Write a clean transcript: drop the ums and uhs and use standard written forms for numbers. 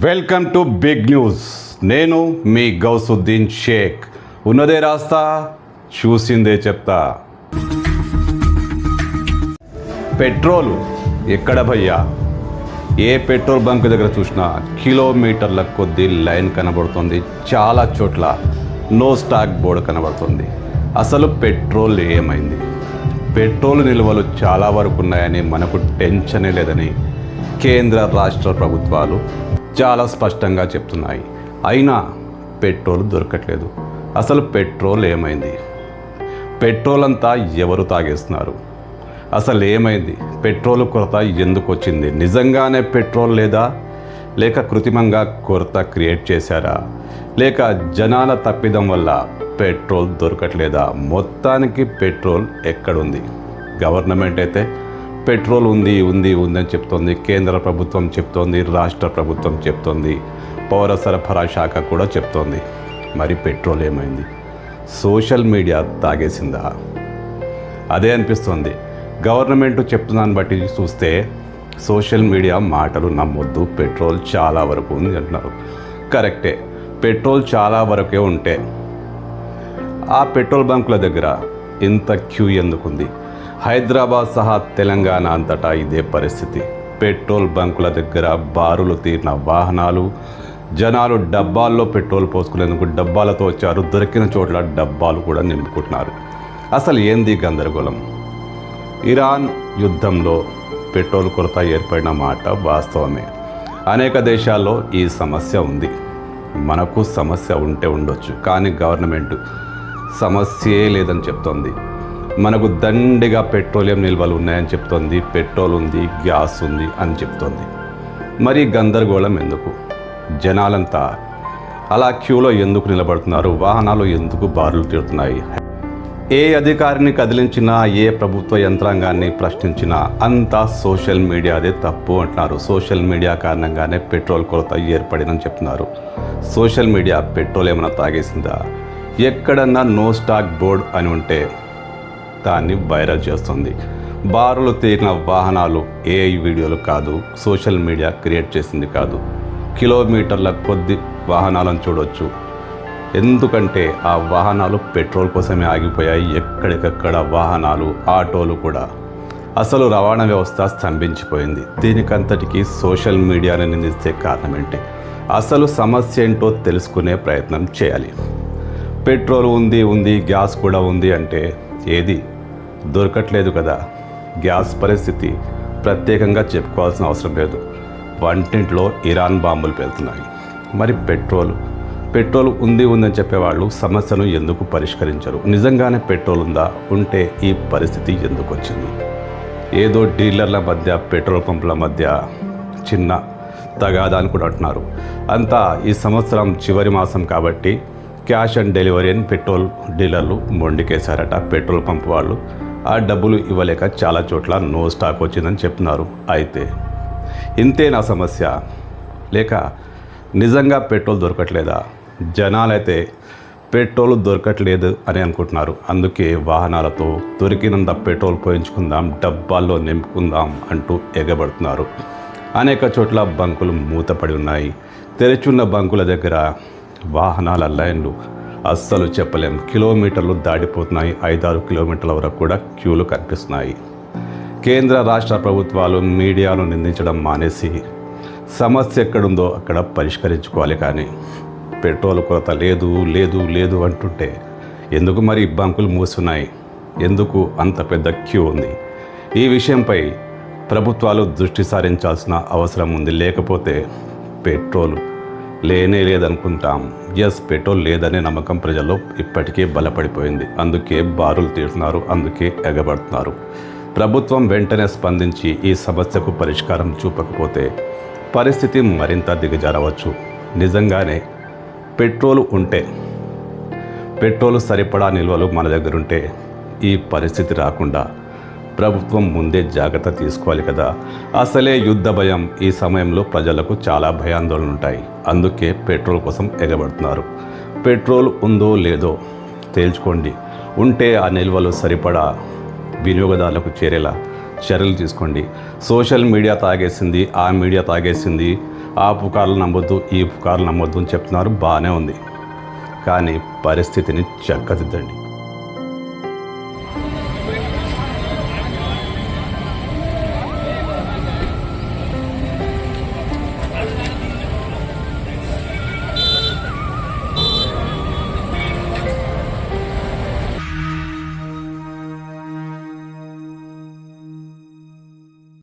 Welcome to big news. నేను మీ గౌసుద్దీన్ షేక్. ఉన్నదే రాస్తా, చూసిందే చెప్తా. పెట్రోలు ఎక్కడ భయ్యా? ఏ పెట్రోల్ బంక్ దగ్గర చూసినా కిలోమీటర్ల కొద్దీ లైన్ కనబడుతుంది. చాలా చోట్ల నో స్టాక్ బోర్డు కనబడుతుంది. అసలు పెట్రోల్ ఏమైంది? పెట్రోల్ నిల్వలు చాలా వరకు ఉన్నాయని మనకు టెన్షనే లేదని కేంద్ర రాష్ట్ర ప్రభుత్వాలు చాలా స్పష్టంగా చెప్తున్నాయి. అయినా పెట్రోల్ దొరకట్లేదు. అసలు పెట్రోల్ ఏమైంది? పెట్రోల్ అంతా ఎవరు తాగేస్తున్నారు? అసలు ఏమైంది? పెట్రోల్ కొరత ఎందుకు వచ్చింది? నిజంగానే పెట్రోల్ లేదా, లేక కృత్రిమంగా కొరత క్రియేట్ చేశారా, లేక జనాల తప్పిదం వల్ల పెట్రోల్ దొరకట్లేదా? మొత్తానికి పెట్రోల్ ఎక్కడుంది? గవర్నమెంట్ అయితే పెట్రోల్ ఉంది ఉంది ఉందని చెప్తోంది. కేంద్ర ప్రభుత్వం చెప్తోంది, రాష్ట్ర ప్రభుత్వం చెప్తోంది, పౌర సరఫరా శాఖ కూడా చెప్తోంది. మరి పెట్రోల్ ఏమైంది? సోషల్ మీడియా తాగేసిందా? అదే అనిపిస్తుంది. గవర్నమెంట్ చెప్తున్నాను బట్టి చూస్తే సోషల్ మీడియా మాటలు నమ్మొద్దు, పెట్రోల్ చాలా వరకు ఉంది అంటున్నారు. కరెక్టే, పెట్రోల్ చాలా వరకే ఉంటే ఆ పెట్రోల్ బంకుల దగ్గర ఇంత క్యూ ఎందుకుంది? హైదరాబాద్ సహా తెలంగాణ అంతటా ఇదే పరిస్థితి. పెట్రోల్ బంకుల దగ్గర బారులు తీరిన వాహనాలు, జనాలు డబ్బాల్లో పెట్రోల్ పోసుకునేందుకు డబ్బాలతో వచ్చారు. దొరికిన చోట్ల డబ్బాలు కూడా నింపుకుంటున్నారు. అసలు ఏంది గందరగోళం? ఇరాన్ యుద్ధంలో పెట్రోల్ కొరత ఏర్పడిన మాట వాస్తవమే. అనేక దేశాల్లో ఈ సమస్య ఉంది. మనకు సమస్య ఉంటే ఉండొచ్చు, కానీ గవర్నమెంట్ సమస్యే లేదని చెప్తోంది. మనకు దండిగా పెట్రోలియం నిల్వలు ఉన్నాయని చెప్తోంది. పెట్రోల్ ఉంది, గ్యాస్ ఉంది అని చెప్తోంది. మరి గందరగోళం ఎందుకు? జనాలంతా అలా క్యూలో ఎందుకు నిలబడుతున్నారు? వాహనాలు ఎందుకు బారులు తీరుతున్నాయి? ఏ అధికారిని కదిలించినా, ఏ ప్రభుత్వ యంత్రాంగాన్ని ప్రశ్నించినా అంతా సోషల్ మీడియాదే తప్పు అంటున్నారు. సోషల్ మీడియా కారణంగానే పెట్రోల్ కొరత ఏర్పడిందని చెప్తున్నారు. సోషల్ మీడియా పెట్రోల్ ఏమైనా తాగేసిందా? ఎక్కడన్నా నో స్టాక్ బోర్డ్ అని ఉంటే దాన్ని వైరల్ చేస్తుంది. బారులు తీరిన వాహనాలు ఏఐ వీడియోలు కాదు, సోషల్ మీడియా క్రియేట్ చేసింది కాదు. కిలోమీటర్ల కొద్ది వాహనాలను చూడవచ్చు. ఎందుకంటే ఆ వాహనాలు పెట్రోల్ కోసమే ఆగిపోయాయి. ఎక్కడికక్కడ వాహనాలు, ఆటోలు కూడా. అసలు రవాణా వ్యవస్థ స్తంభించిపోయింది. దీనికంతటికీ సోషల్ మీడియాని నిందిస్తే కారణం ఏంటి? అసలు సమస్య ఏంటో తెలుసుకునే ప్రయత్నం చేయాలి. పెట్రోల్ ఉంది, గ్యాస్ కూడా ఉంది అంటే ఏది దొరకట్లేదు కదా. గ్యాస్ పరిస్థితి ప్రత్యేకంగా చెప్పుకోవాల్సిన అవసరం లేదు. వంటింట్లో ఇరాన్ బాంబులు పేలుతున్నాయి. మరి పెట్రోల్ ఉందని చెప్పేవాళ్ళు సమస్యను ఎందుకు పరిష్కరించరు? నిజంగానే పెట్రోల్ ఉందా? ఉంటే ఈ పరిస్థితి ఎందుకు వచ్చింది? ఏదో డీలర్ల మధ్య, పెట్రోల్ పంపుల మధ్య చిన్న తగాదా అని కూడా అంటున్నారు. అంతా ఈ సంవత్సరం చివరి మాసం కాబట్టి క్యాష్ ఆన్ డెలివరీ అని పెట్రోల్ డీలర్లు మొండికేశారట. పెట్రోల్ పంప్ వాళ్ళు ఆ డబ్బులు ఇవ్వలేక చాలా చోట్ల నో స్టాక్ వచ్చిందని చెప్తున్నారు. అయితే ఇంతేనా సమస్య? లేక నిజంగా పెట్రోల్ దొరకట్లేదా? జనాలైతే పెట్రోల్ దొరకట్లేదు అని అనుకుంటున్నారు. అందుకే వాహనాలతో దొరికినంత పెట్రోల్ పోయించుకుందాం, డబ్బాల్లో నింపుకుందాం అంటూ ఎగబడుతున్నారు. అనేక చోట్ల బంకులు మూతపడి ఉన్నాయి. తెరిచున్న బంకుల దగ్గర వాహనాల లైన్లు అస్సలు చెప్పలేం. కిలోమీటర్లు దాటిపోతున్నాయి. 5-6 కిలోమీటర్ల వరకు కూడా క్యూలు కనిపిస్తున్నాయి. కేంద్ర రాష్ట్ర ప్రభుత్వాలు మీడియాను నిందించడం మానేసి సమస్య ఎక్కడుందో అక్కడ పరిష్కరించుకోవాలి. కానీ పెట్రోల్ కొరత లేదు అంటుంటే ఎందుకు మరి బంకులు మూస్తున్నాయి? ఎందుకు అంత పెద్ద క్యూ ఉంది? ఈ విషయంపై ప్రభుత్వాలు దృష్టి సారించాల్సిన అవసరం ఉంది. లేకపోతే పెట్రోల్ లేదనుకుంటాం. పెట్రోల్ లేదనే నమ్మకం ప్రజల్లో ఇప్పటికే బలపడిపోయింది. అందుకే బారులు తీరుతున్నారు, అందుకే ఎగబడుతున్నారు. ప్రభుత్వం వెంటనే స్పందించి ఈ సమస్యకు పరిష్కారం చూపకపోతే పరిస్థితి మరింత దిగజారవచ్చు. నిజంగానే పెట్రోల్ ఉంటే, పెట్రోల్ సరిపడా నిల్వలు మన దగ్గరుంటే ఈ పరిస్థితి రాకుండా ప్రభుత్వం ముందే జాగ్రత్త తీసుకోవాలి కదా. అసలే యుద్ధ భయం. ఈ సమయంలో ప్రజలకు చాలా భయాందోళనలు ఉంటాయి. అందుకే పెట్రోల్ కోసం ఎగబడుతున్నారు. పెట్రోల్ ఉందో లేదో తేల్చుకోండి. ఉంటే ఆ నిల్వలు సరిపడా వినియోగదారులకు చేరేలా చర్యలు తీసుకోండి. సోషల్ మీడియా తాగేసింది, ఆ మీడియా తాగేసింది, ఆ పుకార్లు నమ్మొద్దు, ఈ పుకార్లు నమ్మొద్దు అని చెప్తున్నారు, బాగానే ఉంది. కానీ పరిస్థితిని చక్కదిద్దండి.